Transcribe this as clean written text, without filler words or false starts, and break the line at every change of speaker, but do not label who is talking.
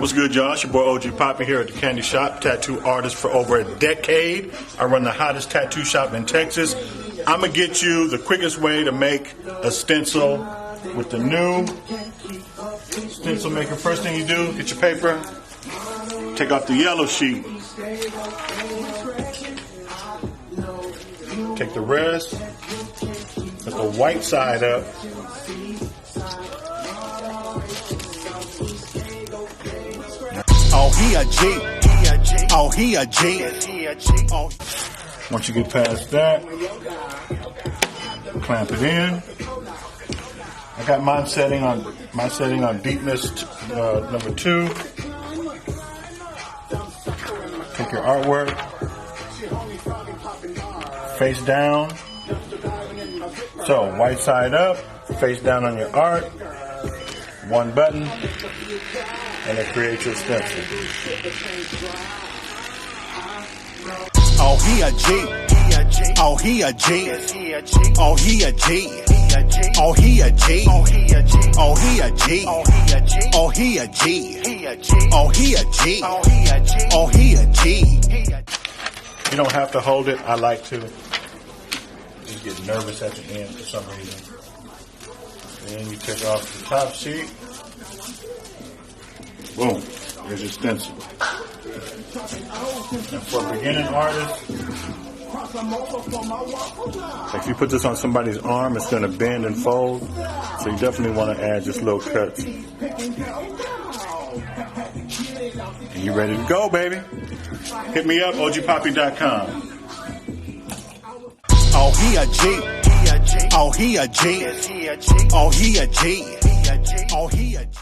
What's good, y'all? It's your boy OG Poppy here at the Candy Shop, tattoo artist for over a decade. I run the hottest tattoo shop in Texas. I'm going to get you the quickest way to make a stencil with the new stencil maker. First thing you do, get your paper, take off the yellow sheet. Take the rest, put the white side up.
Oh, he a G. Oh, he a G. Oh.
Once you get past that, clamp it in. I got mine setting on deepness number 2. Take your artwork, face down. So white side up, face down on your art. One button, and it creates your stencil.
Oh, he a G. Oh, he a G. Oh, he a G. Oh, he a G. Oh, he a G. Oh, he a G. Oh, he a G. Oh, he a G. Oh, he a G.
You don't have to hold it. I like to. Just get nervous at the end for some reason. Then you take off the top sheet. Boom. There's your stencil. And for a beginning artist, if you put this on somebody's arm, it's going to bend and fold. So you definitely want to add just little cuts. And you ready to go, baby. Hit me up, ogpoppy.com.
Oh, he a G. Oh, he a G. Oh, he a G. Oh, he a G.